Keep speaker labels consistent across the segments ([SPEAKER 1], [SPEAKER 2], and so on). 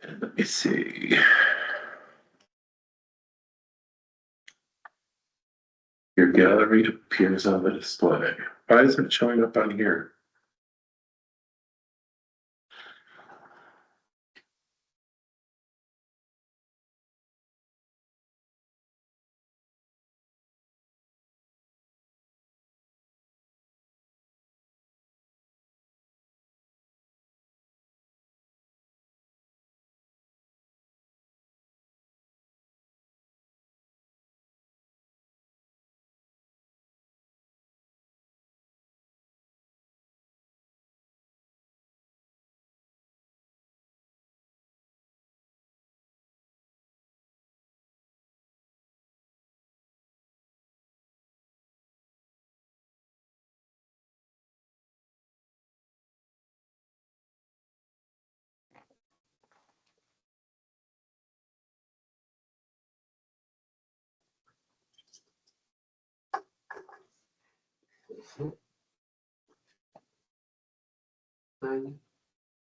[SPEAKER 1] Let me see. Your gallery appears on the display. Why isn't it showing up on here?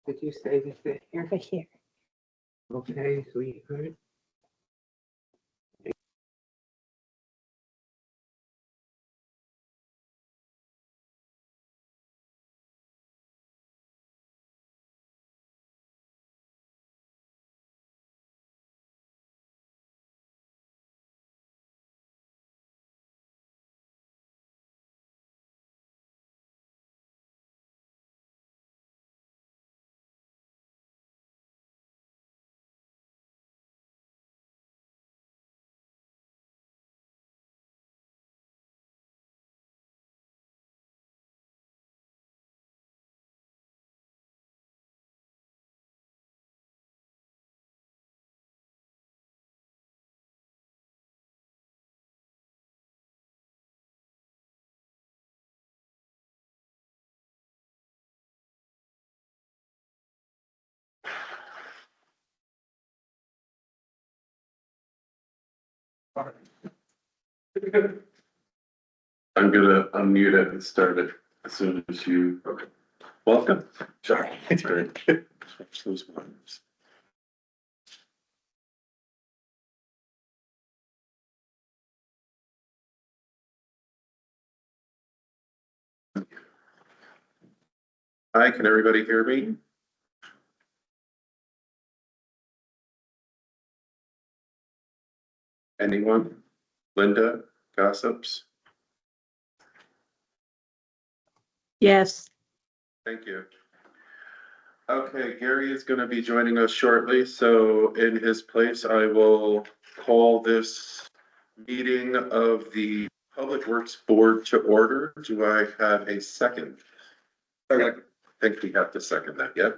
[SPEAKER 2] Did you say this is here?
[SPEAKER 3] Right here.
[SPEAKER 2] Okay, sweetheart.
[SPEAKER 1] I'm gonna unmute it and start it as soon as you. Okay. Welcome. Sorry. It's very good. Those ones. Hi, can everybody hear me? Anyone? Linda, gossips?
[SPEAKER 3] Yes.
[SPEAKER 1] Thank you. Okay, Gary is going to be joining us shortly, so in his place, I will call this meeting of the Public Works Board to order. Do I have a second? I think we have to second that, yeah?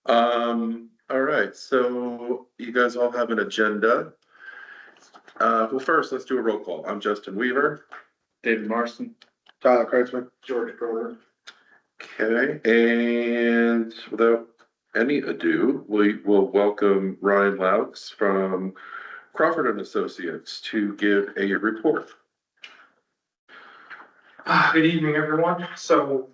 [SPEAKER 1] All right, so you guys all have an agenda. Well, first, let's do a roll call. I'm Justin Weaver.
[SPEAKER 4] David Marston.
[SPEAKER 2] Tyler Kurtzman.
[SPEAKER 4] George Grover.
[SPEAKER 1] Okay, and without any ado, we will welcome Ryan Laux from Crawford and Associates to give a report.
[SPEAKER 4] Good evening, everyone. So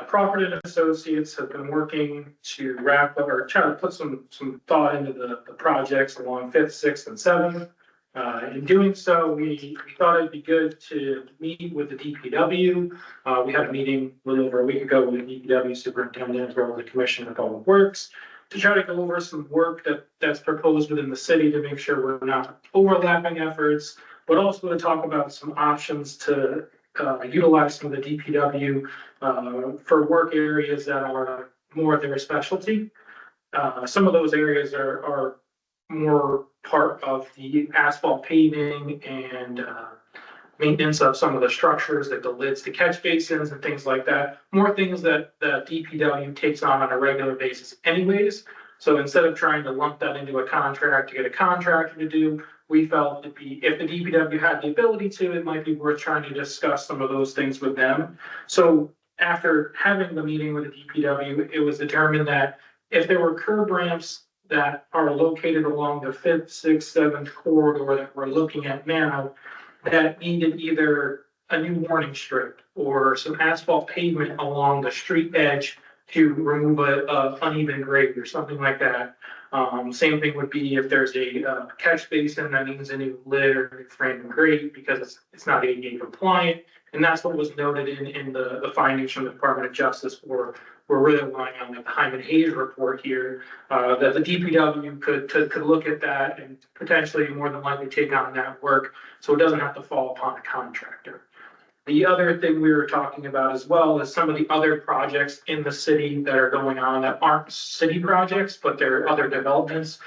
[SPEAKER 4] Crawford and Associates have been working to wrap up or try to put some thought into the projects along 5th, 6th, and 7th. In doing so, we thought it'd be good to meet with the DPW. We had a meeting a little over a week ago with the DPW superintendent, as well as the Commissioner of Public Works, to try to go over some work that's proposed within the city to make sure we're not overlapping efforts, but also to talk about some options to utilize some of the DPW for work areas that are more their specialty. Some of those areas are more part of the asphalt paving and maintenance of some of the structures, like the lids to catch basins and things like that. More things that the DPW takes on a regular basis anyways. So instead of trying to lump that into a contract to get a contractor to do, we felt it'd be, if the DPW had the ability to, it might be worth trying to discuss some of those things with them. So after having the meeting with the DPW, it was determined that if there were curb ramps that are located along the 5th, 6th, 7th corridor that we're looking at now, that needed either a new warning strip or some asphalt pavement along the street edge to remove a uneven grade or something like that. Same thing would be if there's a catch basin that needs a new lid or new frame and grate because it's not ADA compliant. And that's what was noted in the findings from the Department of Justice. We're really relying on the Hyman Hayes report here, that the DPW could look at that and potentially more than likely take on that work, so it doesn't have to fall upon a contractor. The other thing we were talking about as well is some of the other projects in the city that are going on that aren't city projects, but they're other developments.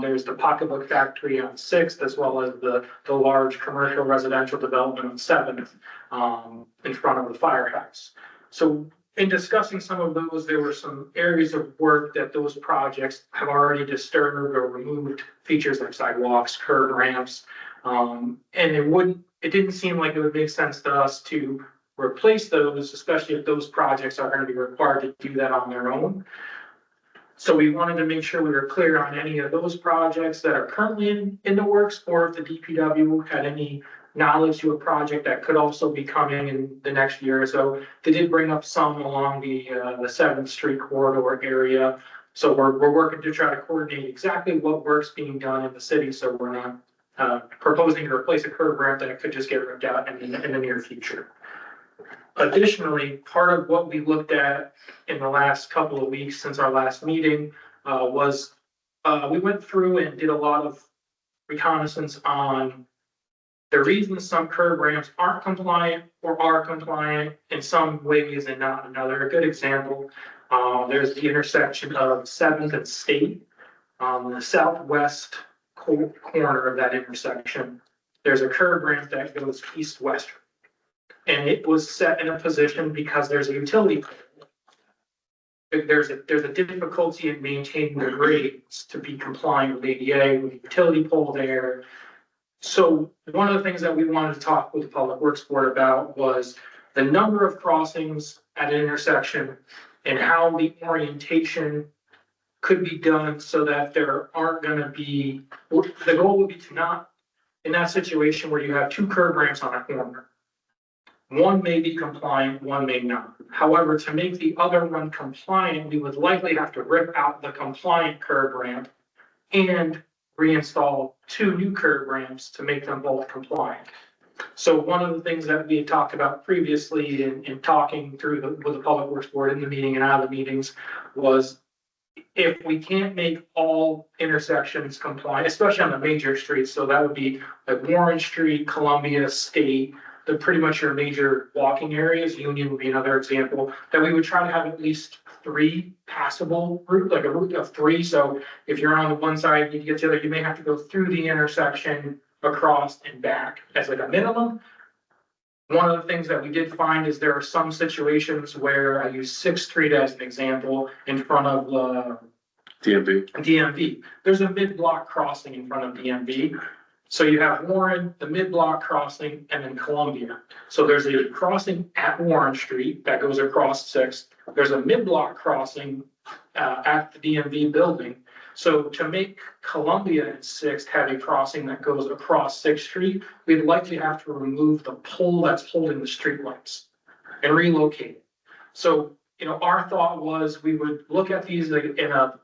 [SPEAKER 4] There's the Pocketbook Factory on 6th, as well as the large commercial residential development on 7th, in front of the firehouse. So in discussing some of those, there were some areas of work that those projects have already disturbed or removed, features like sidewalks, curb ramps. And it didn't seem like it would make sense to us to replace those, especially if those projects are going to be required to do that on their own. So we wanted to make sure we were clear on any of those projects that are currently in the works, or if the DPW had any knowledge to a project that could also be coming in the next year or so. They did bring up some along the 7th Street corridor area. So we're working to try to coordinate exactly what work's being done in the city, so we're not proposing to replace a curb ramp that could just get ripped out in the near future. Additionally, part of what we looked at in the last couple of weeks since our last meeting was we went through and did a lot of reconnaissance on the reasons some curb ramps aren't compliant or are compliant in some ways and not another. A good example, there's the intersection of 7th and State, the southwest corner of that intersection. There's a curb ramp that goes east-west, and it was set in a position because there's a utility pole. There's a difficulty in maintaining the grades to be compliant with ADA, with the utility pole there. So one of the things that we wanted to talk with the Public Works Board about was the number of crossings at an intersection and how the orientation could be done so that there aren't going to be, the goal would be to not, in that situation where you have two curb ramps on a corner, one may be compliant, one may not. However, to make the other one compliant, we would likely have to rip out the compliant curb ramp and reinstall two new curb ramps to make them both compliant. So one of the things that we had talked about previously in talking through with the Public Works Board in the meeting and out of the meetings was, if we can't make all intersections compliant, especially on the major streets, so that would be like Warren Street, Columbia, State, they're pretty much your major walking areas. Union would be another example, that we would try to have at least 3 passable route, like a route of 3. So if you're on the one side, you get to the other, you may have to go through the intersection, across and back as like a minimum. One of the things that we did find is there are some situations where I use 6th Street as an example in front of DMV. There's a mid-block crossing in front of DMV. So you have Warren, the mid-block crossing, and then Columbia. So there's a crossing at Warren Street that goes across 6th. There's a mid-block crossing at the DMV building. So to make Columbia and 6th have a crossing that goes across 6th Street, we'd likely have to remove the pole that's holding the streetlights and relocate it. So, our thought was we would look at these in a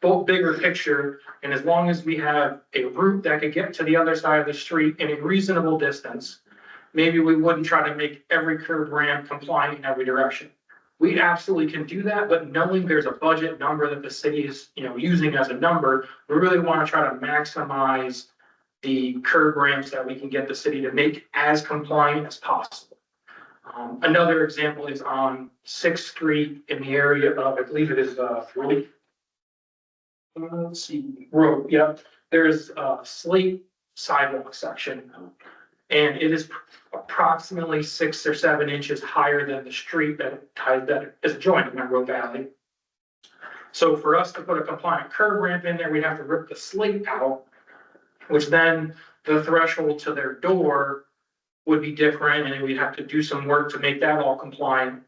[SPEAKER 4] bigger picture, and as long as we have a route that could get to the other side of the street in a reasonable distance, maybe we wouldn't try to make every curb ramp compliant in every direction. We absolutely can do that, but knowing there's a budget number that the city is, using as a number, we really want to try to maximize the curb ramps that we can get the city to make as compliant as possible. Another example is on 6th Street in the area of, I believe it is, road. Yeah, there's a slate sidewalk section, and it is approximately 6 or 7 inches higher than the street that is adjoining Monroe Valley. So for us to put a compliant curb ramp in there, we'd have to rip the slate out, which then the threshold to their door would be different, and we'd have to do some work to make that all compliant.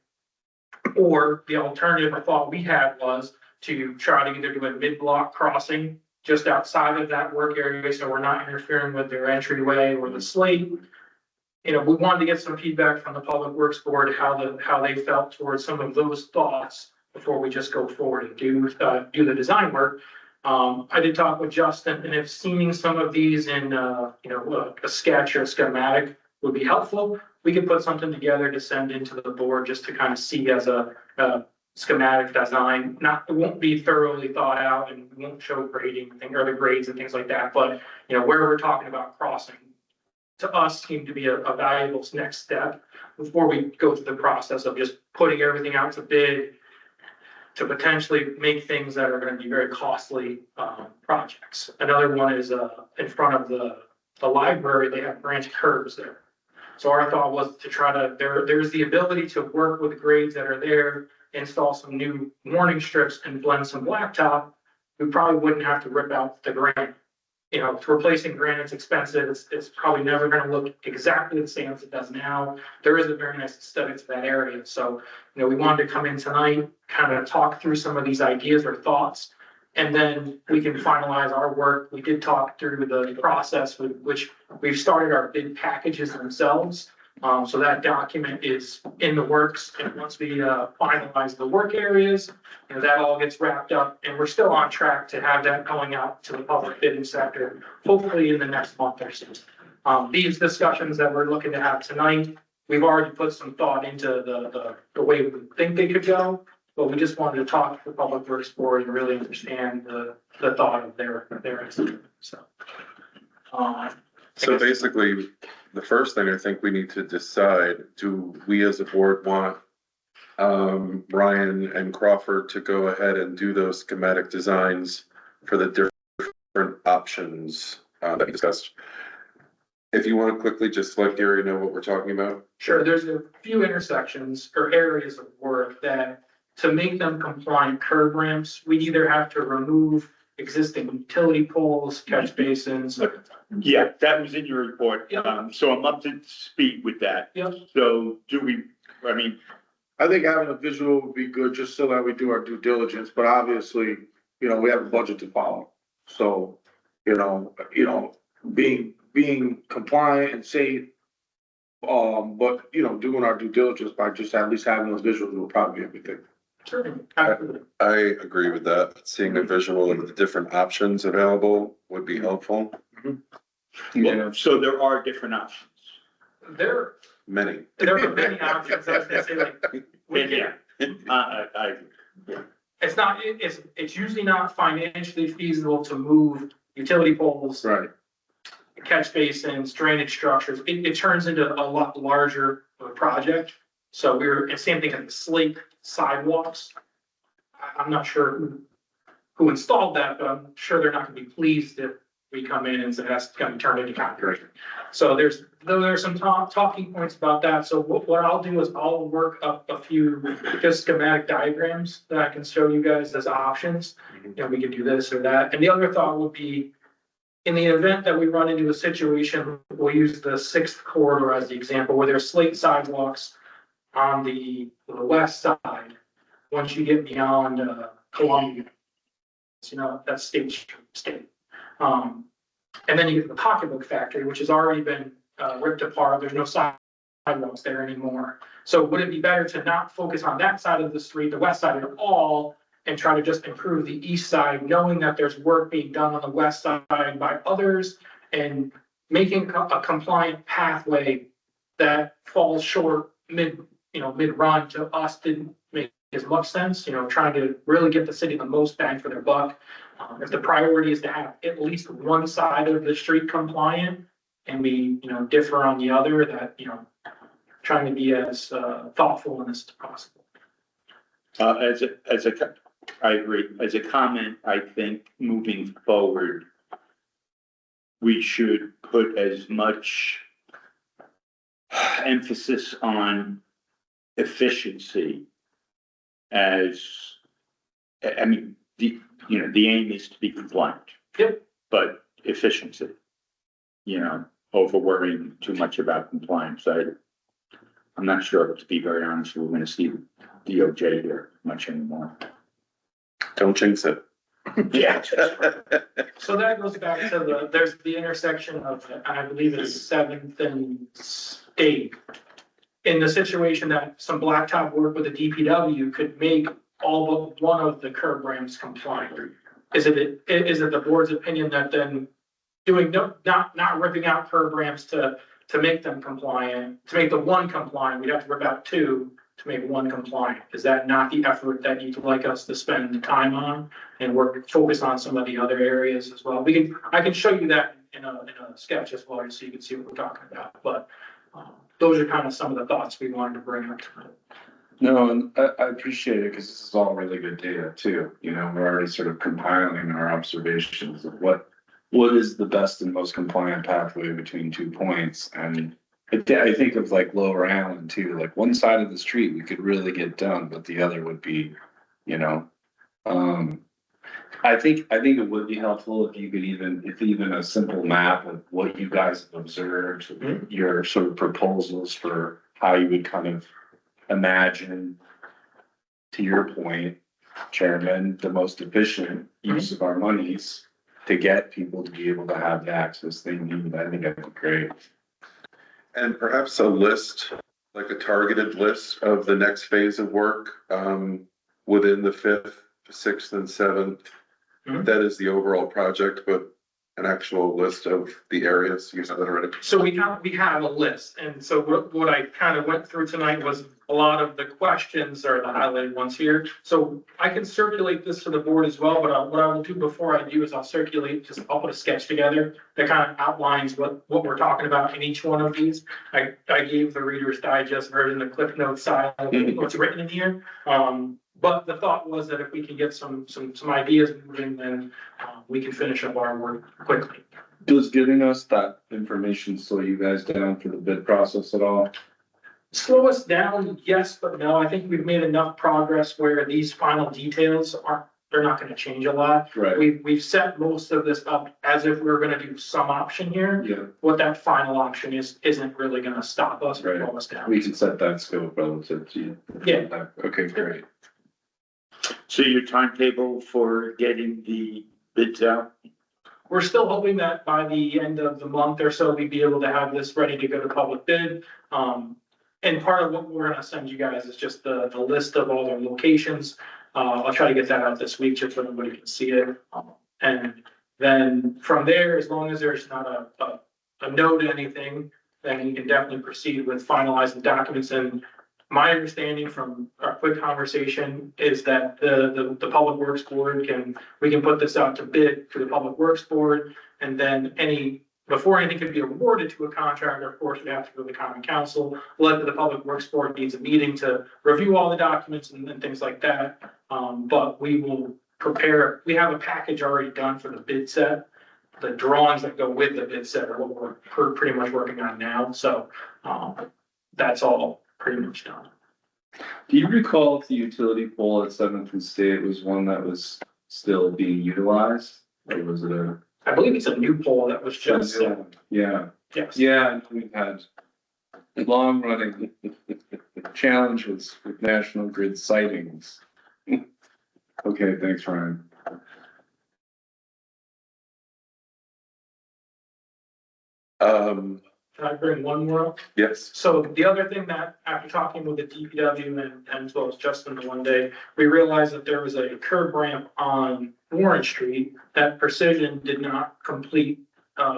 [SPEAKER 4] Or the alternative I thought we had was to try to either do a mid-block crossing just outside of that work area, so we're not interfering with their entryway or the slate, we wanted to get some feedback from the Public Works Board, how they felt towards some of those thoughts before we just go forward and do the design work. I did talk with Justin, and if seeing some of these in, a sketch or schematic would be helpful, we could put something together to send into the board just to kind of see as a schematic design. It won't be thoroughly thought out and won't show grading or the grades and things like that, but, where we're talking about crossing to us seemed to be a valuable next step before we go through the process of just putting everything out to bid to potentially make things that are going to be very costly projects. Another one is in front of the library, they have branch curbs there. So our thought was to try to, there's the ability to work with the grades that are there, install some new warning strips and blend some blacktop. We probably wouldn't have to rip out the granite. Replacing granite's expensive. It's probably never going to look exactly the same as it does now. There is a very nice aesthetic to that area. So, we wanted to come in tonight, kind of talk through some of these ideas or thoughts, and then we can finalize our work. We did talk through the process, which we've started our bid packages themselves. So that document is in the works, and once we finalize the work areas, that all gets wrapped up, and we're still on track to have that going out to the public bidding sector, hopefully in the next month or so. These discussions that we're looking to have tonight, we've already put some thought into the way we think they could go, but we just wanted to talk to the Public Works Board and really understand the thought of their estimate.
[SPEAKER 1] So basically, the first thing I think we need to decide, do we as a board want Ryan and Crawford to go ahead and do those schematic designs for the different options that we discussed? If you want to quickly just let Gary know what we're talking about.
[SPEAKER 4] Sure, there's a few intersections or areas of work that, to make them compliant curb ramps, we'd either have to remove existing utility poles, catch basins.
[SPEAKER 5] Yeah, that was in your report.
[SPEAKER 4] Yep.
[SPEAKER 5] So I'm up to speed with that.
[SPEAKER 4] Yep.
[SPEAKER 5] So
[SPEAKER 2] I think having a visual would be good, just so that we do our due diligence, but obviously, we have a budget to follow. So, being compliant and safe, but, doing our due diligence by just at least having those visuals will probably be everything.
[SPEAKER 4] Sure.
[SPEAKER 1] I agree with that. Seeing a visual of the different options available would be helpful.
[SPEAKER 5] so there are different options.
[SPEAKER 4] There
[SPEAKER 1] Many.
[SPEAKER 4] are many options. I was gonna say, like, we
[SPEAKER 5] Yeah.
[SPEAKER 4] can, it's usually not financially feasible to move utility poles,
[SPEAKER 2] Right.
[SPEAKER 4] catch basins, drainage structures. It turns into a lot larger of a project. So and same thing with the slate sidewalks. I'm not sure who installed that, but I'm sure they're not gonna be pleased if we come in and say that's gonna turn into concrete. So there's some talking points about that. So what I'll do is I'll work up a few just schematic diagrams that I can show you guys as options. We can do this or that. And the other thought would be, in the event that we run into a situation, we'll use the 6th corridor as the example, where there's slate sidewalks on the west side. Once you get beyond Columbia, that's state. And then you get to the Pocketbook Factory, which has already been ripped apart. There's no sidewalks there anymore. So would it be better to not focus on that side of the street, the west side at all, and try to just improve the east side, knowing that there's work being done on the west side by others, and making a compliant pathway that falls short mid-run to us didn't make as much sense, trying to really get the city the most bang for their buck. If the priority is to have at least one side of the street compliant and we, differ on the other, that, trying to be as thoughtful in this as possible.
[SPEAKER 5] I agree. As a comment, I think moving forward, we should put as much emphasis on efficiency as, the aim is to be compliant.
[SPEAKER 4] Yep.
[SPEAKER 5] But efficiency, over worrying too much about compliance. I'm not sure, to be very honest, we're gonna see DOJ here much anymore.
[SPEAKER 1] Don't jinx it.
[SPEAKER 5] Yeah.
[SPEAKER 4] So that goes back to there's the intersection of, I believe it's Seventh and State. In the situation that some blacktop work with the DPW could make all but one of the curb ramps compliant. Is it the board's opinion that then doing, not ripping out curb ramps to make them compliant, to make the one compliant, we'd have to rip out two to make one compliant? Is that not the effort that you'd like us to spend time on and focus on some of the other areas as well? I can show you that in a sketch as well, so you can see what we're talking about, but those are kind of some of the thoughts we wanted to bring up tonight.
[SPEAKER 6] No, and I appreciate it because this is all really good data too. You know, we're already sort of compiling our observations of what is the best and most compliant pathway between 2 points. And I think of like Lower Allen too, like one side of the street we could really get done, but the other would be, you know, I think it would be helpful if you could even a simple map of what you guys have observed, your sort of proposals for how you would kind of imagine, to your point, Chairman, the most efficient use of our monies to get people to be able to have the access they need. I think that'd be great.
[SPEAKER 1] And perhaps a list, like a targeted list of the next phase of work, within the 5th, 6th and 7th. That is the overall project, but an actual list of the areas, you have that already?
[SPEAKER 4] So we have a list, and so what I kind of went through tonight was a lot of the questions are the highlighted ones here. So I can circulate this to the board as well, but what I will do before I do is I'll put a sketch together that kind of outlines what we're talking about in each one of these. I gave the Reader's Digest version, the Cliff Notes style, what's written in here. But the thought was that if we can get some ideas moving, then we can finish up our work quickly.
[SPEAKER 6] Does giving us that information slow you guys down for the bid process at all?
[SPEAKER 4] Slow us down, yes, but no. I think we've made enough progress where these final details they're not gonna change a lot.
[SPEAKER 6] Right.
[SPEAKER 4] We've set most of this up as if we were gonna do some option here.
[SPEAKER 6] Yeah,
[SPEAKER 4] What that final option isn't really gonna stop us or
[SPEAKER 6] Right.
[SPEAKER 4] slow us down.
[SPEAKER 6] we can set that scope relative to you.
[SPEAKER 4] Yeah.
[SPEAKER 6] Okay, great.
[SPEAKER 5] So your timetable for getting the bids out?
[SPEAKER 4] We're still hoping that by the end of the month or so, we'd be able to have this ready to go to public bid. And part of what we're gonna send you guys is just the list of all the locations. I'll try to get that out this week just so everybody can see it. And then from there, as long as there's not a no to anything, then you can definitely proceed with finalizing documents. And my understanding from our quick conversation is that the Public Works Board we can put this out to bid for the Public Works Board. And then before anything can be awarded to a contractor, of course, we have to go to the Common Council. The Public Works Board needs a meeting to review all the documents and things like that. But we will prepare, we have a package already done for the bid set. The drawings that go with the bid set are what we're pretty much working on now. So that's all pretty much done.
[SPEAKER 6] Do you recall if the utility pole at 7th and State was one that was still being utilized? Or was it
[SPEAKER 4] I believe it's a new poll that was just,
[SPEAKER 6] Yeah,
[SPEAKER 4] yes.
[SPEAKER 6] yeah, we've had long running challenges with National Grid sightings. Okay, thanks, Ryan.
[SPEAKER 1] Um,
[SPEAKER 4] Can I bring one more up?
[SPEAKER 1] yes,
[SPEAKER 4] So the other thing that after talking with the DPW and as well as Justin the one day, we realized that there was a curb ramp on Warren Street that Precision did not complete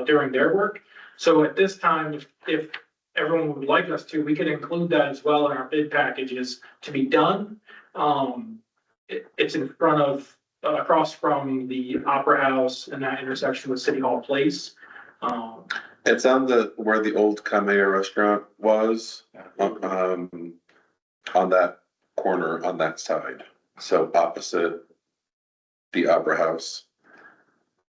[SPEAKER 4] during their work. So at this time, if everyone would like us to, we could include that as well in our bid packages to be done. It's in front of, across from the Opera House and that intersection with City Hall Place.
[SPEAKER 1] it's on where the old Kamea restaurant was, on that corner, on that side. So opposite the Opera House.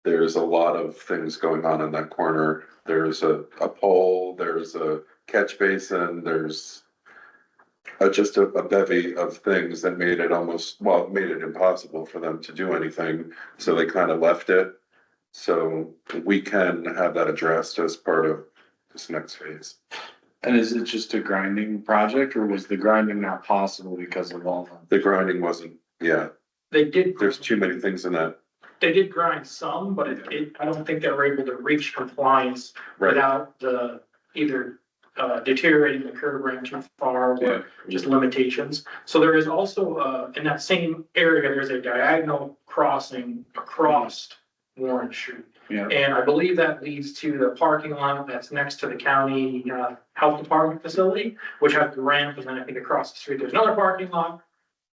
[SPEAKER 1] There's a lot of things going on in that corner. There's a pole, there's a catch basin, there's just a bevy of things that made it made it impossible for them to do anything. So they kind of left it. So we can have that addressed as part of this next phase.
[SPEAKER 6] And is it just a grinding project or was the grinding not possible because of all
[SPEAKER 1] The grinding wasn't,
[SPEAKER 4] They did.
[SPEAKER 1] there's too many things in that
[SPEAKER 4] They did grind some, but I don't think they were able to reach compliance
[SPEAKER 1] Right.
[SPEAKER 4] without the, either deteriorating the curb ramp too far
[SPEAKER 2] Yeah.
[SPEAKER 4] or just limitations. So there is also, in that same area, there's a diagonal crossing across Warren Street.
[SPEAKER 2] Yeah.
[SPEAKER 4] And I believe that leads to the parking lot that's next to the county, health department facility, which has the ramp, and then I think across the street, there's another parking lot.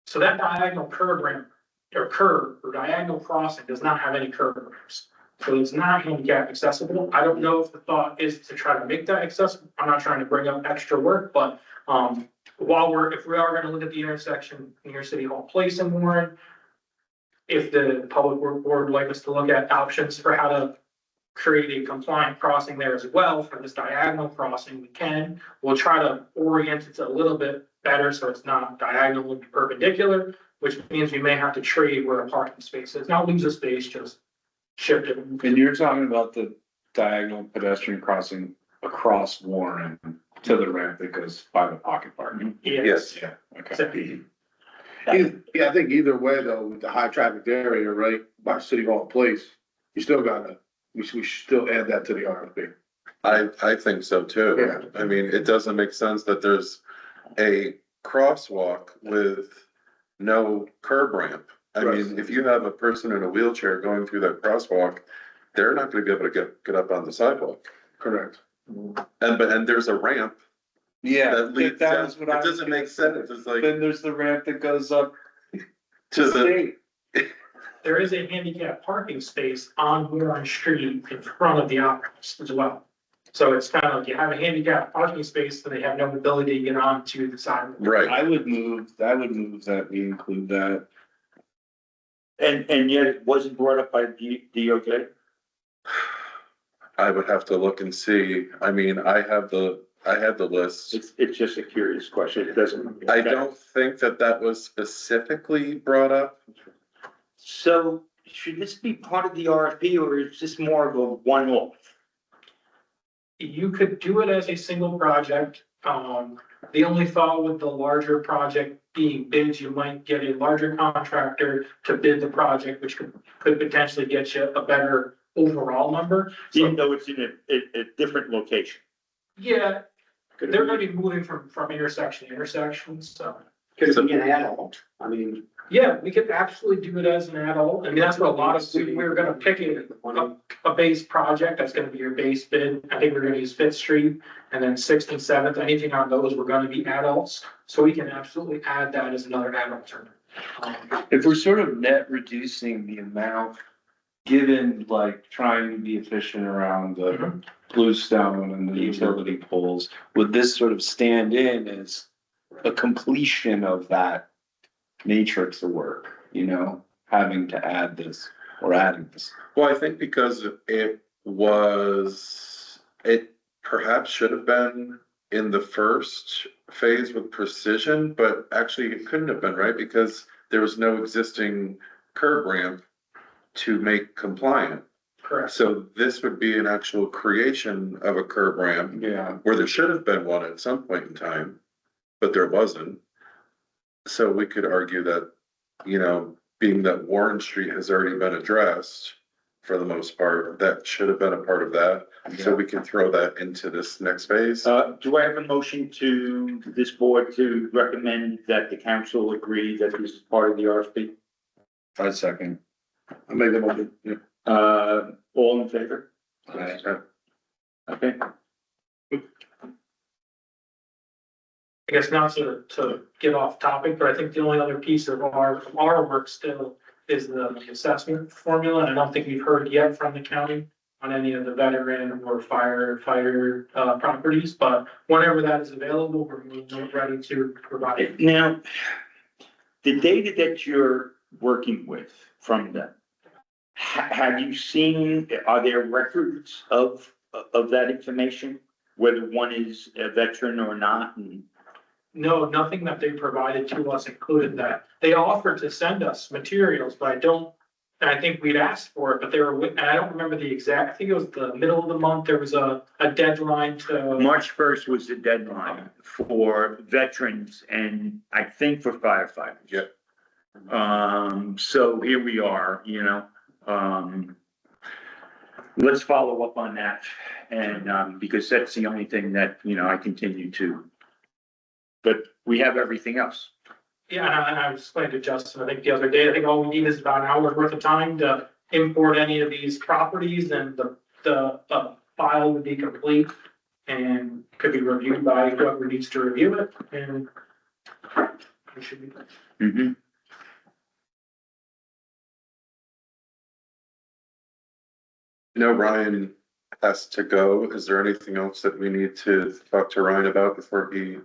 [SPEAKER 4] So that diagonal curb ramp, or diagonal crossing does not have any curb ramps. So it's not handicap accessible. I don't know if the thought is to try to make that accessible. I'm not trying to bring up extra work, but, if we are gonna look at the intersection near City Hall Place in Warren, if the public work board would like us to look at options for how to create a compliant crossing there as well for this diagonal crossing, we can. We'll try to orient it a little bit better so it's not diagonal and perpendicular, which means we may have to trade where a parking space is. Not lose a space, just shift it.
[SPEAKER 6] And you're talking about the diagonal pedestrian crossing across Warren to the ramp that goes by the pocket park.
[SPEAKER 1] Yes.
[SPEAKER 6] Yeah, okay.
[SPEAKER 2] Yeah, I think either way though, with the high traffic area, right, by City Hall Place, you still gotta, we should still add that to the RFP.
[SPEAKER 1] I think so too.
[SPEAKER 2] Yeah.
[SPEAKER 1] I mean, it doesn't make sense that there's a crosswalk with no curb ramp. I mean, if you have a person in a wheelchair going through that crosswalk, they're not gonna be able to get up on the sidewalk.
[SPEAKER 2] Correct.
[SPEAKER 1] And there's a ramp
[SPEAKER 6] Yeah,
[SPEAKER 1] that leads
[SPEAKER 6] that
[SPEAKER 1] down.
[SPEAKER 6] was
[SPEAKER 1] It
[SPEAKER 6] what I was
[SPEAKER 1] doesn't make sense. It's like
[SPEAKER 6] Then there's the ramp that goes up
[SPEAKER 1] to the,
[SPEAKER 6] state.
[SPEAKER 4] There is a handicap parking space on Warren Street in front of the opera house as well. So it's kind of like you have a handicap parking space, but they have no ability to get onto the sidewalk.
[SPEAKER 1] right.
[SPEAKER 6] I would move that we include that.
[SPEAKER 5] And yet it wasn't brought up by DOJ?
[SPEAKER 1] I would have to look and see. I mean, I had the list.
[SPEAKER 5] It's just a curious question. It doesn't.
[SPEAKER 1] I don't think that was specifically brought up.
[SPEAKER 5] So should this be part of the RFP or is this more of a one-off?
[SPEAKER 4] You could do it as a single project. The only thought with the larger project being bids, you might get a larger contractor to bid the project, which could potentially get you a better overall number.
[SPEAKER 5] Even
[SPEAKER 4] So,
[SPEAKER 5] though it's in a different location?
[SPEAKER 4] yeah, they're gonna be moving from intersection to intersection, so.
[SPEAKER 7] Could it be an add-on? I mean,
[SPEAKER 4] Yeah, we could absolutely do it as an add-on. I mean, that's what a lot of, we were gonna pick a base project, that's gonna be your base bid. I think we're gonna use Fifth Street and then Sixth and Seventh, anything on those were gonna be add-ons. So we can absolutely add that as another add-on term.
[SPEAKER 6] If we're sort of net reducing the amount, given like trying to be efficient around the bluestone and the utility poles, would this sort of stand in as a completion of that matrix of work, you know, having to add this or adding this?
[SPEAKER 1] Well, I think because it perhaps should have been in the first phase with precision, but actually it couldn't have been, right? Because there was no existing curb ramp to make compliant.
[SPEAKER 4] Correct.
[SPEAKER 1] So this would be an actual creation of a curb ramp
[SPEAKER 6] Yeah.
[SPEAKER 1] where there should have been one at some point in time, but there wasn't. So we could argue that, you know, being that Warren Street has already been addressed for the most part, that should have been a part of that. So we can throw that into this next phase.
[SPEAKER 5] Do I have a motion to this board to recommend that the council agree that this is part of the RFP?
[SPEAKER 6] A second.
[SPEAKER 2] I make the motion, yeah.
[SPEAKER 5] All in favor? Okay.
[SPEAKER 4] I guess not to get off topic, but I think the only other piece of our work still is the assessment formula. And I don't think we've heard yet from the county on any of the veteran or firefighter properties, but whenever that is available, we're ready to provide it.
[SPEAKER 5] Now, the data that you're working with from them, have you seen, are there records of that information? Whether one is a veteran or not? And
[SPEAKER 4] No, nothing that they provided to us included that. They offered to send us materials, but I think we'd asked for it, but and I don't remember the exact, I think it was the middle of the month, there was a deadline to.
[SPEAKER 5] March 1st was the deadline for veterans and I think for firefighters.
[SPEAKER 1] Yep.
[SPEAKER 5] So here we are, you know, let's follow up on that, and, because that's the only thing that, I continue to. But we have everything else.
[SPEAKER 4] Yeah, and I was explaining to Justin, I think the other day, I think all we need is about an hour's worth of time to import any of these properties, and the file would be complete and could be reviewed by whoever needs to review it, and we should be.
[SPEAKER 5] Mhm.
[SPEAKER 1] Ryan has to go. Is there anything else that we need to talk to Ryan about before he?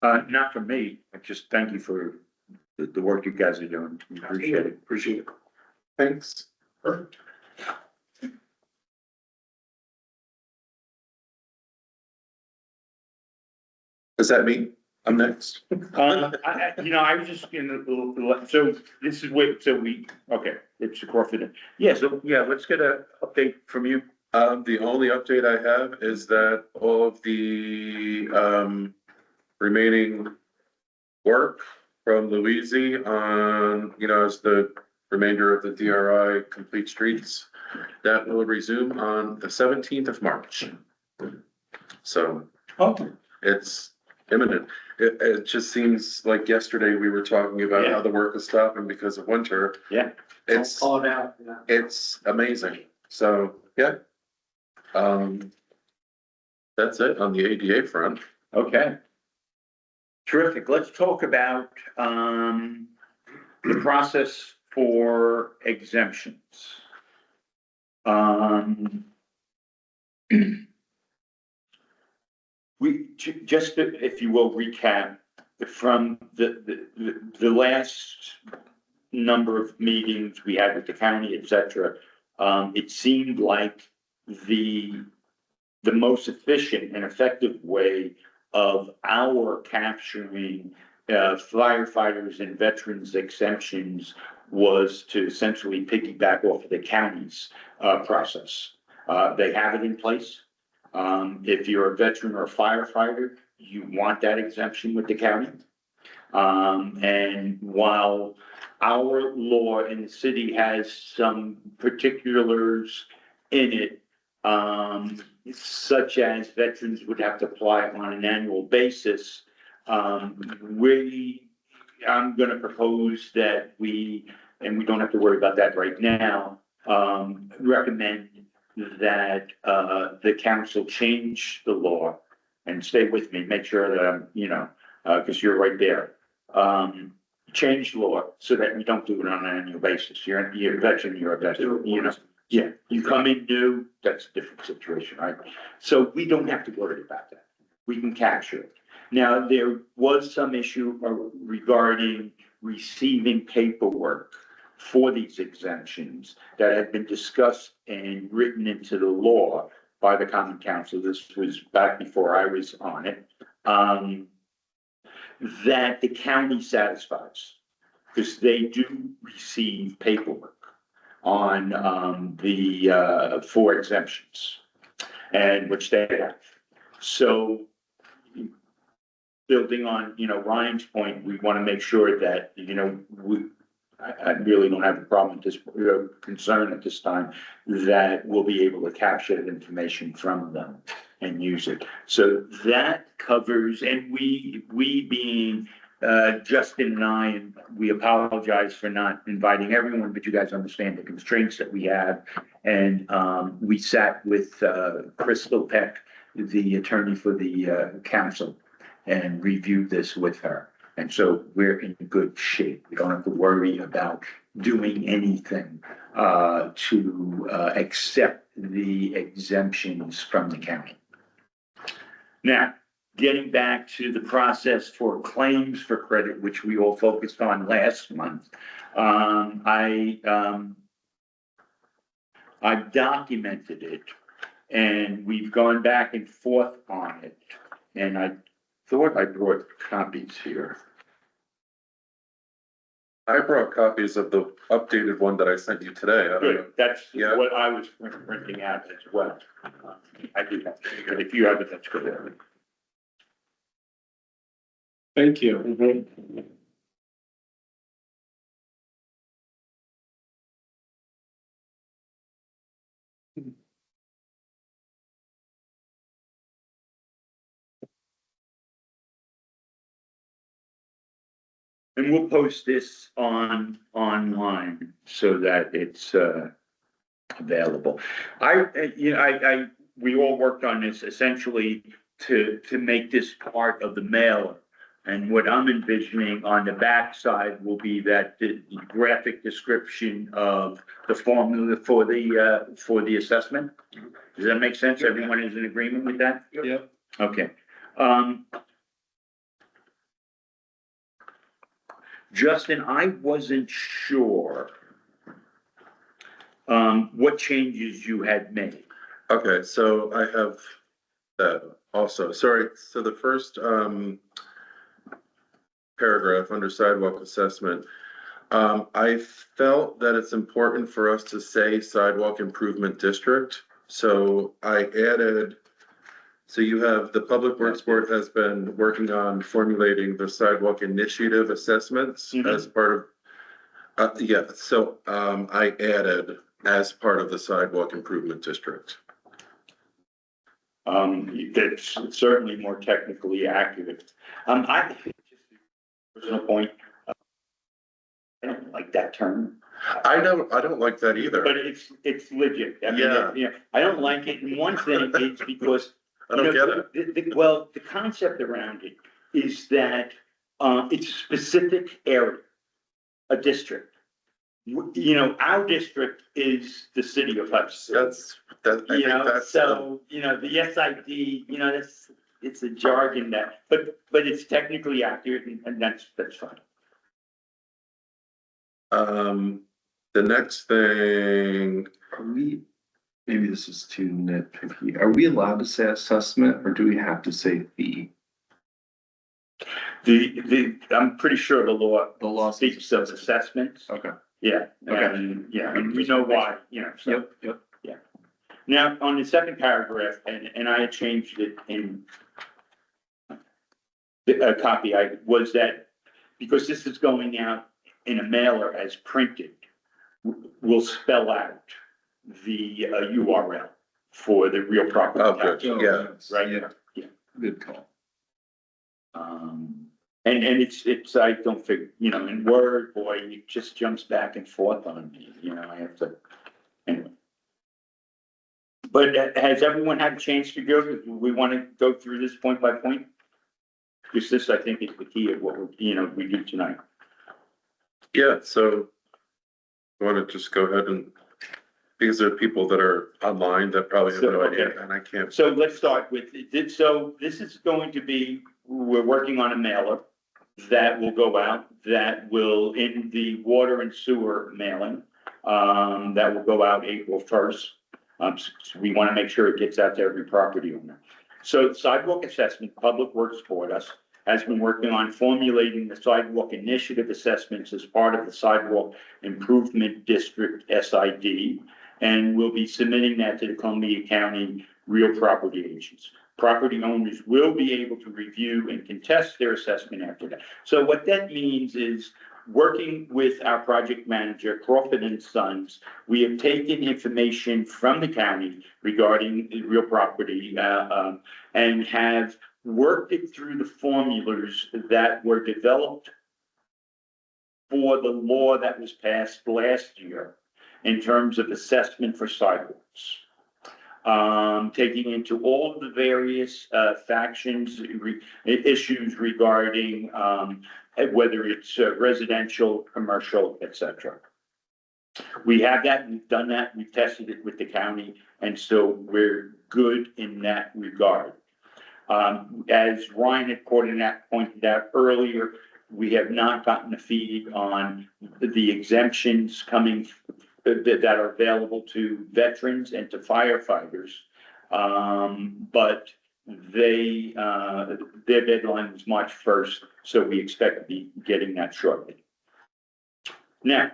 [SPEAKER 5] Not for me, I just thank you for the work you guys are doing, we appreciate it.
[SPEAKER 2] Appreciate it.
[SPEAKER 1] Thanks.
[SPEAKER 4] Perfect.
[SPEAKER 1] Is that me? I'm next.
[SPEAKER 5] I was just so this is okay, it's Crawford. Yeah, so, yeah, let's get a update from you.
[SPEAKER 1] The only update I have is that all of the, remaining work from Louise on, as the remainder of the DRI complete streets, that will resume on the 17th of March. So
[SPEAKER 5] Oh,
[SPEAKER 1] it's imminent. It just seems like yesterday we were talking about how the work is stopping because of winter.
[SPEAKER 5] yeah,
[SPEAKER 1] It's,
[SPEAKER 7] Call it out, yeah.
[SPEAKER 1] it's amazing. So, yeah. That's it on the ADA front.
[SPEAKER 5] okay. Terrific, let's talk about, the process for exemptions. Just, if you will, recap from the last number of meetings we had with the county, et cetera. It seemed like the most efficient and effective way of our capturing firefighters and veterans exemptions was to essentially piggyback off of the county's process. They have it in place. If you're a veteran or a firefighter, you want that exemption with the county. And while our law in the city has some particulars in it, such as veterans would have to apply on an annual basis, I'm gonna propose that and we don't have to worry about that right now, recommend that, the council change the law, and stay with me, make sure that I'm, cause you're right there. Change law so that we don't do it on an annual basis. You're a veteran, you're a veteran, yeah, you come in new, that's a different situation, right? So we don't have to worry about that. We can capture it. Now, there was some issue regarding receiving paperwork for these exemptions that had been discussed and written into the law by the Common Council. This was back before I was on it. That the county satisfies, because they do receive paperwork on the for exemptions, and which they have. So building on, Ryan's point, we want to make sure that, I really don't have a problem with this, concern at this time, that we'll be able to capture that information from them and use it. So that covers, and we being Justin and I, and we apologize for not inviting everyone, but you guys understand the constraints that we have. And we sat with Crystal Peck, the attorney for the council, and reviewed this with her. And so we're in good shape. We don't have to worry about doing anything to accept the exemptions from the county. Now, getting back to the process for claims for credit, which we all focused on last month, I documented it, and we've gone back and forth on it. And I thought I brought copies here.
[SPEAKER 1] I brought copies of the updated one that I sent you today. I don't know.
[SPEAKER 5] Good, that's
[SPEAKER 1] Yeah.
[SPEAKER 5] what I was printing out as well. I do have, but if you have it, that's good.
[SPEAKER 6] Thank you.
[SPEAKER 5] And we'll post this online so that it's, available. We all worked on this essentially to make this part of the mailer. And what I'm envisioning on the backside will be that the graphic description of the formula for the assessment. Does that make sense? Everyone is in agreement with that?
[SPEAKER 2] Yep.
[SPEAKER 5] Okay. Justin, I wasn't sure what changes you had made.
[SPEAKER 1] Okay, so I have that also. Sorry, so the first, paragraph under sidewalk assessment. I felt that it's important for us to say sidewalk improvement district. So I added, so you have, the Public Works Board has been working on formulating the sidewalk initiative assessments as part of, yeah, so, I added as part of the sidewalk improvement district.
[SPEAKER 5] That's certainly more technically accurate. Personal point, I don't like that term.
[SPEAKER 1] I don't like that either.
[SPEAKER 5] But it's legit. I mean,
[SPEAKER 1] Yeah.
[SPEAKER 5] I don't like it. And one thing is because.
[SPEAKER 1] I don't get
[SPEAKER 5] it. Well, the concept around it is that, it's a specific area, a district. Our district is the city of Hudson.
[SPEAKER 1] I think that's.
[SPEAKER 5] So, the SID, it's a jargon that, but it's technically accurate and that's fine.
[SPEAKER 1] The next thing,
[SPEAKER 6] Maybe this is too nitpicky. Are we allowed to say assessment or do we have to say fee?
[SPEAKER 5] I'm pretty sure the law speaks of assessments.
[SPEAKER 6] Okay.
[SPEAKER 5] Yeah,
[SPEAKER 6] Okay.
[SPEAKER 5] and we know why, so.
[SPEAKER 6] Yep.
[SPEAKER 5] Now, on the second paragraph, and I had changed it in a copy, was that, because this is going out in a mailer as printed, we'll spell out the URL for the real property
[SPEAKER 1] oh,
[SPEAKER 5] tax.
[SPEAKER 1] good, yeah.
[SPEAKER 5] Right?
[SPEAKER 6] Yeah. Good call.
[SPEAKER 5] And it's, I don't think, in Word, boy, it just jumps back and forth on me, I have to, anyway. But has everyone had a chance to go, do we want to go through this point by point? Because this, I think, is the key of what we do tonight.
[SPEAKER 1] Yeah, so I want to just go ahead and, because there are people that are online that probably have no idea,
[SPEAKER 5] Okay.
[SPEAKER 1] and I can't.
[SPEAKER 5] So let's start with, so this is going to be, we're working on a mailer that will go out, that will, in the water and sewer mailing, that will go out April 1st. So we want to make sure it gets out to every property owner. So sidewalk assessment, Public Works Board has been working on formulating the sidewalk initiative assessments as part of the Sidewalk Improvement District SID. And we'll be submitting that to the Columbia County real property agents. Property owners will be able to review and contest their assessment after that. So what that means is, working with our project manager, Crawford and Sons, we have taken information from the county regarding the real property, and have worked it through the formulas that were developed for the law that was passed last year in terms of assessment for sidewalks. Taking into all of the various factions, issues regarding whether it's residential, commercial, etc. We have that, we've done that, we've tested it with the county, and so we're good in that regard. As Ryan had pointed out earlier, we have not gotten a feed on the exemptions coming that are available to veterans and to firefighters. But their deadline was March 1st, so we expect to be getting that shortly. Now,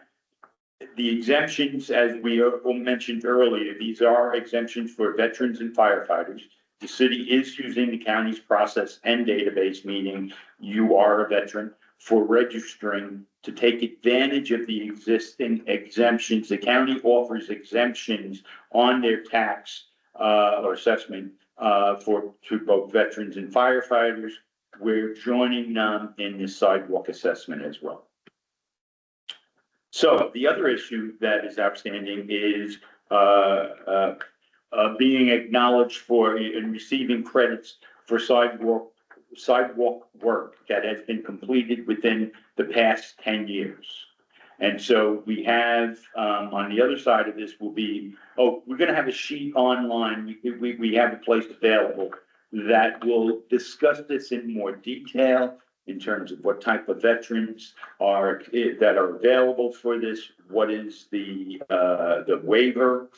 [SPEAKER 5] the exemptions, as we mentioned earlier, these are exemptions for veterans and firefighters. The city is using the county's process and database, meaning you are a veteran, for registering to take advantage of the existing exemptions. The county offers exemptions on their tax, or assessment, to both veterans and firefighters. We're joining them in the sidewalk assessment as well. So the other issue that is outstanding is, being acknowledged for and receiving credits for sidewalk work that has been completed within the past 10 years. And so we have, on the other side of this will be, we're gonna have a sheet online. We have a place available that will discuss this in more detail in terms of what type of veterans that are available for this, what is the waiver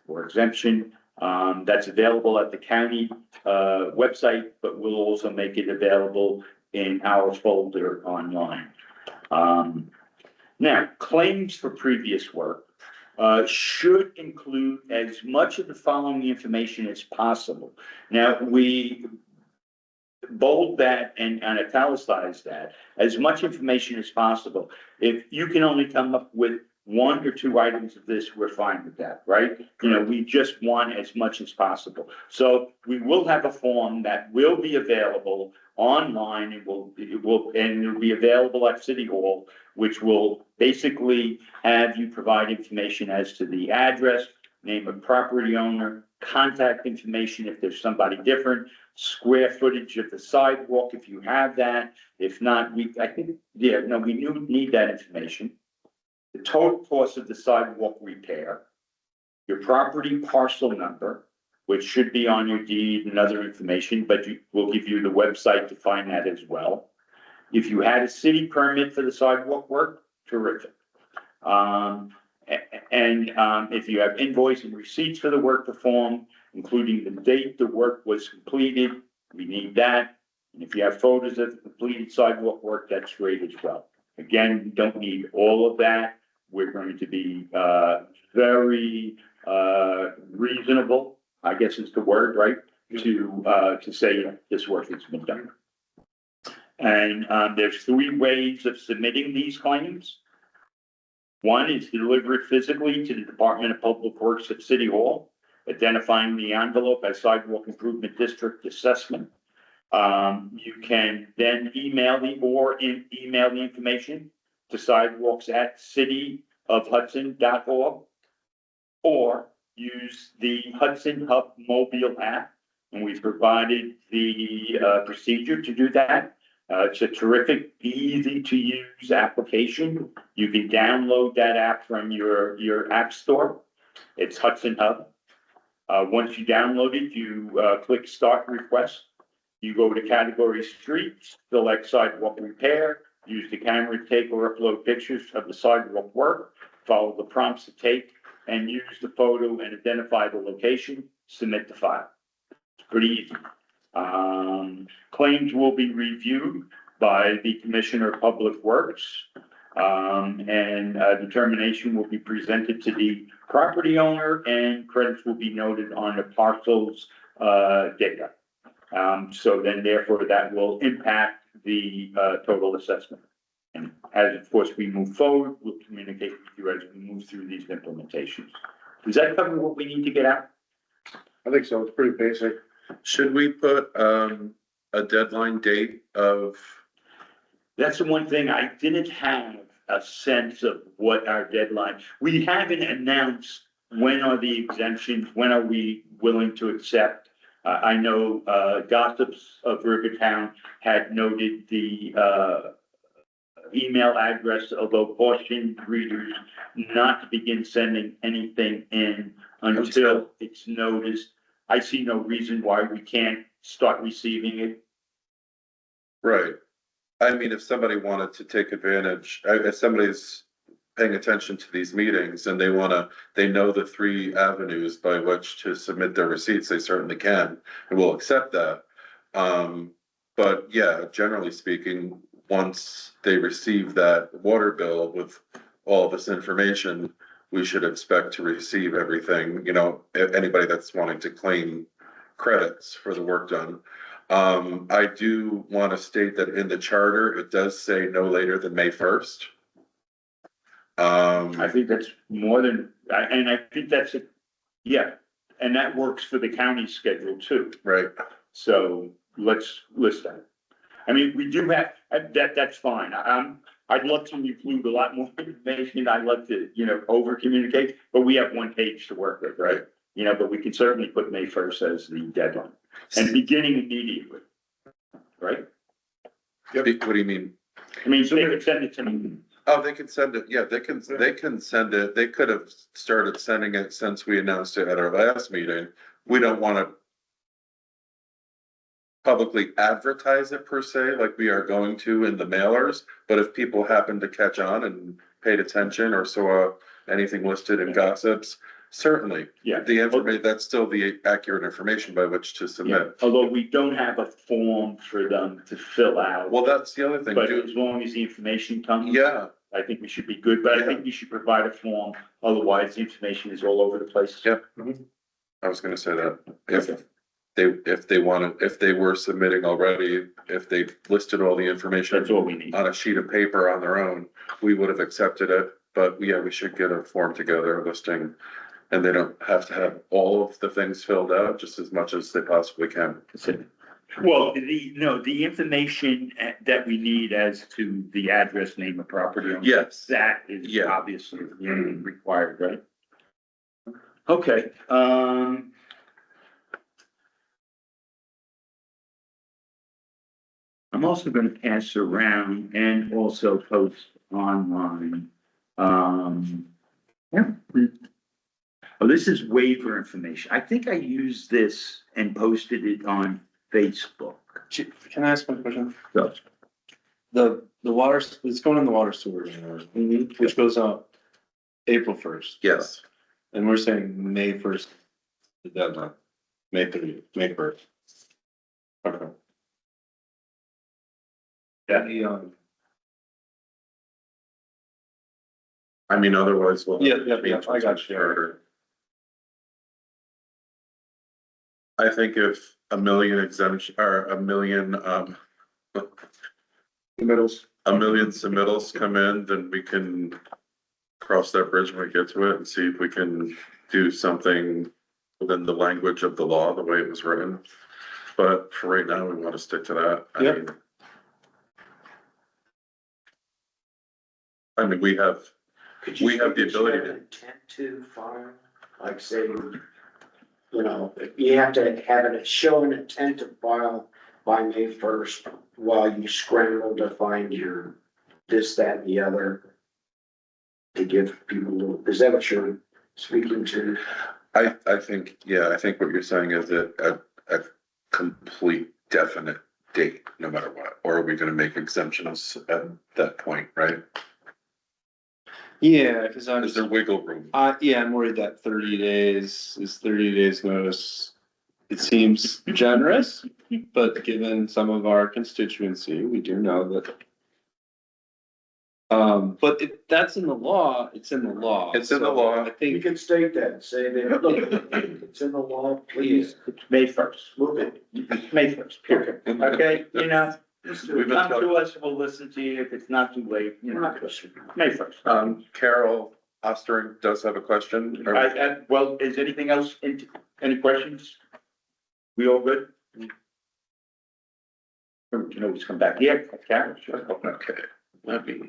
[SPEAKER 5] or exemption, that's available at the county, website, but we'll also make it available in our folder online. Now, claims for previous work, should include as much of the following information as possible. Now, we bold that and italicize that, as much information as possible. If you can only come up with 1 or 2 items of this, we're fine with that, right? You know, we just want as much as possible. So we will have a form that will be available online. It will be available at City Hall, which will basically have you provide information as to the address, name of property owner, contact information if there's somebody different, square footage of the sidewalk if you have that. If not, we need that information. The total cost of the sidewalk repair, your property parcel number, which should be on your deed and other information, but we'll give you the website to find that as well. If you had a city permit for the sidewalk work, terrific. If you have invoice and receipts for the work performed, including the date the work was completed, we need that. And if you have photos of the completed sidewalk work, that's great as well. Again, we don't need all of that. We're going to be very reasonable, I guess is the word, right? To say this work has been done. And there's 3 ways of submitting these claims. One is to deliver it physically to the Department of Public Works at City Hall, identifying the envelope as Sidewalk Improvement District Assessment. You can then email the information to sidewalks@cityofhudson.org, or use the Hudson Hub mobile app, and we've provided the procedure to do that. It's a terrific, easy to use application. You can download that app from your app store. It's Hudson Hub. Once you download it, you click Start Request. You go to category streets, select sidewalk repair, use the camera to take or upload pictures of the sidewalk work, follow the prompts to take, and use the photo and identify the location, submit the file. It's pretty easy. Claims will be reviewed by the Commissioner of Public Works, and determination will be presented to the property owner, and credits will be noted on the parcel's data. So then therefore that will impact the total assessment. And as of course we move forward, we'll communicate with you as we move through these implementations. Does that cover what we need to get out?
[SPEAKER 2] I think so. It's pretty basic.
[SPEAKER 1] Should we put a deadline date of?
[SPEAKER 5] That's the one thing I didn't have a sense of what our deadline. We haven't announced when are the exemptions, when are we willing to accept. I know Gossips of Rivertown had noted the email address, although cautioned readers not to begin sending anything in until it's noticed. I see no reason why we can't start receiving it.
[SPEAKER 1] Right. I mean, if somebody wanted to take advantage, if somebody's paying attention to these meetings and they know the 3 avenues by which to submit their receipts, they certainly can, and we'll accept that. But yeah, generally speaking, once they receive that water bill with all this information, we should expect to receive everything, anybody that's wanting to claim credits for the work done. I do want to state that in the charter, it does say no later than May 1st.
[SPEAKER 5] I think that's more than, and I think that's it, yeah, and that works for the county schedule too.
[SPEAKER 1] right,
[SPEAKER 5] So let's list that. I mean, we do have, that's fine. I'd love to include a lot more information. I'd love to, over communicate, but we have one page to work with, right? But we can certainly put May 1st as the deadline and beginning immediately. Right?
[SPEAKER 1] what do you mean?
[SPEAKER 5] I mean, so they could send it to me.
[SPEAKER 1] Oh, they can send it, yeah, they can send it, they could have started sending it since we announced it at our last meeting. We don't wanna publicly advertise it per se, like we are going to in the mailers, but if people happen to catch on and paid attention or saw anything listed in gossips, certainly,
[SPEAKER 5] Yeah.
[SPEAKER 1] the information, that's still the accurate information by which to
[SPEAKER 5] Yeah,
[SPEAKER 1] submit.
[SPEAKER 5] although we don't have a form for them to fill out.
[SPEAKER 1] Well, that's the other thing,
[SPEAKER 5] But as long as the information comes.
[SPEAKER 1] yeah,
[SPEAKER 5] I think we should be good, but I think we should provide a form, otherwise the information is all over the place.
[SPEAKER 1] Yep. I was gonna say that, if they wanted, if they were submitting already, if they listed all the information
[SPEAKER 5] That's all we need.
[SPEAKER 1] on a sheet of paper on their own, we would have accepted it, but yeah, we should get a form together listing. And they don't have to have all of the things filled out, just as much as they possibly can.
[SPEAKER 5] Well, the information that we need as to the address, name of property owner.
[SPEAKER 1] Yes.
[SPEAKER 5] That is
[SPEAKER 1] Yeah.
[SPEAKER 5] obviously required, right? Okay, I'm also gonna pass around and also post online. Yeah. Oh, this is waiver information. I think I used this and posted it on Facebook.
[SPEAKER 6] Can I ask one question?
[SPEAKER 5] So,
[SPEAKER 6] The water, it's going in the water sewer, which goes out April 1st.
[SPEAKER 1] Yes,
[SPEAKER 6] And we're saying May 1st, the deadline, May 30th, May 1st. Okay.
[SPEAKER 5] Yeah.
[SPEAKER 1] I mean, otherwise we'll.
[SPEAKER 6] Yeah, I got you.
[SPEAKER 1] Or- I think if a million exemption, or a million,
[SPEAKER 2] Middles.
[SPEAKER 1] a million submittals come in, then we can cross that bridge when we get to it and see if we can do something within the language of the law, the way it was written. But for right now, we want to stick to that.
[SPEAKER 6] Yep.
[SPEAKER 1] I mean, we have
[SPEAKER 7] Could you
[SPEAKER 1] We have the
[SPEAKER 7] say that you
[SPEAKER 1] ability
[SPEAKER 7] have
[SPEAKER 1] to-
[SPEAKER 7] an Intent to file, like say, you have to have it show an intent to file by May 1st while you scramble to find your this, that, and the other. To give people, is that what you're speaking to?
[SPEAKER 1] I think, yeah, I think what you're saying is a complete definite date, no matter what, or are we gonna make exemptions at that point, right?
[SPEAKER 6] Yeah, cause I'm
[SPEAKER 1] Is there wiggle room?
[SPEAKER 6] yeah, I'm worried that 30 days is 30 days notice. It seems generous, but given some of our constituency, we do know that. But that's in the law, it's in the law.
[SPEAKER 1] It's in the
[SPEAKER 6] So
[SPEAKER 1] law.
[SPEAKER 6] I
[SPEAKER 7] You
[SPEAKER 6] think,
[SPEAKER 7] could state that, say that, look, it's in the law, please
[SPEAKER 5] It's May 1st.
[SPEAKER 7] move it.
[SPEAKER 5] It's May 1st, period. Okay,
[SPEAKER 1] We've been
[SPEAKER 5] come
[SPEAKER 1] talking-
[SPEAKER 5] to us, we'll listen to you. If it's not too late,
[SPEAKER 7] We're not gonna shoot.
[SPEAKER 5] May 1st.
[SPEAKER 1] Carol Ostering does have a question.
[SPEAKER 5] Well, is anything else, any questions? We all good? We can always come back. Yeah, Karen, sure.
[SPEAKER 1] Okay, let me.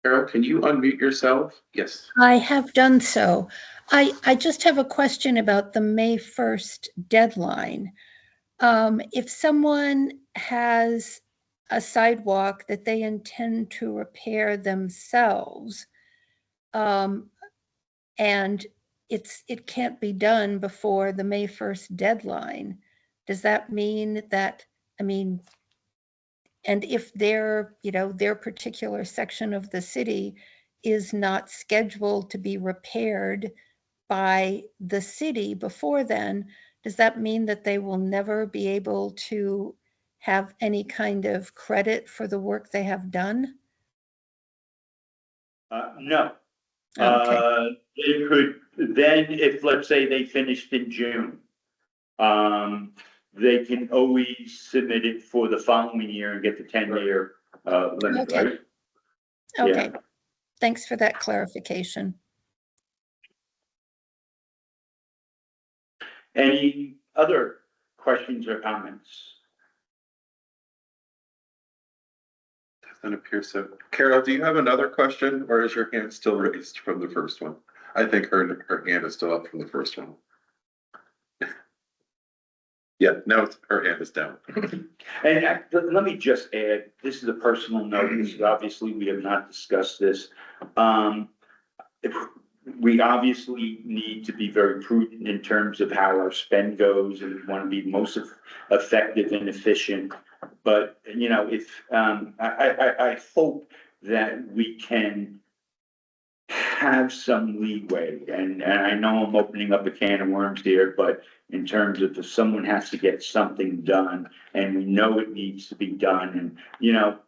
[SPEAKER 1] Carol, can you unmute yourself? Yes.
[SPEAKER 3] I have done so. I just have a question about the May 1st deadline. If someone has a sidewalk that they intend to repair themselves, and it can't be done before the May 1st deadline, does that mean that, and if their particular section of the city is not scheduled to be repaired by the city before then, does that mean that they will never be able to have any kind of credit for the work they have done?
[SPEAKER 5] No.
[SPEAKER 3] Okay,
[SPEAKER 5] They could, then if, let's say they finished in June, they can always submit it for the following year and get the 10-year limit,
[SPEAKER 3] Okay.
[SPEAKER 5] right?
[SPEAKER 3] okay. Thanks for that clarification.
[SPEAKER 5] Any other questions or comments?
[SPEAKER 1] Doesn't appear so. Carol, do you have another question or is your hand still raised from the first one? I think her hand is still up from the first one. Yeah, now her hand is down.
[SPEAKER 5] And let me just add, this is a personal note, this is obviously, we have not discussed this. If we obviously need to be very prudent in terms of how our spend goes and we want to be most effective and efficient. But, you know, if, I hope that we can have some leeway, and I know I'm opening up a can of worms here, but in terms of if someone has to get something done and we know it needs to be done, and, you know,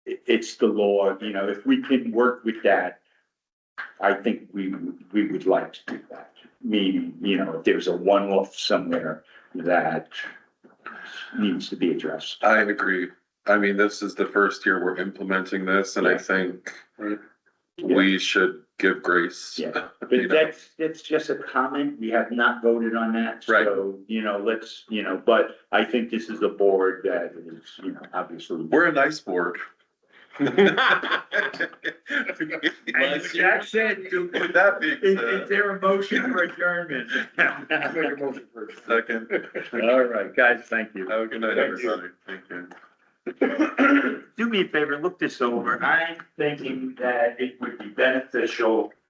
[SPEAKER 5] it's the law, you know, if we can work with that, I think we would like to do that. Meaning, you know, if there's a one-off somewhere that needs to be addressed.
[SPEAKER 1] I agree. I mean, this is the first year we're implementing this and I think we should give grace.
[SPEAKER 5] Yeah,
[SPEAKER 1] You
[SPEAKER 5] but
[SPEAKER 1] know?
[SPEAKER 5] that's just a comment. We have not voted on that.
[SPEAKER 1] Right.
[SPEAKER 5] So, you know, let's, you know, but I think this is a board that is, you know, obviously.
[SPEAKER 1] We're a nice board.
[SPEAKER 5] And Jack said,
[SPEAKER 1] With that being
[SPEAKER 5] is
[SPEAKER 1] said,
[SPEAKER 5] there a motion for adjournment?
[SPEAKER 2] Make a motion first.
[SPEAKER 1] second.
[SPEAKER 5] All right, guys, thank you.
[SPEAKER 1] Have a good night,
[SPEAKER 2] Thank you.
[SPEAKER 1] everybody. Thank you.
[SPEAKER 5] Do me a favor, look this over. I'm thinking that it would be beneficial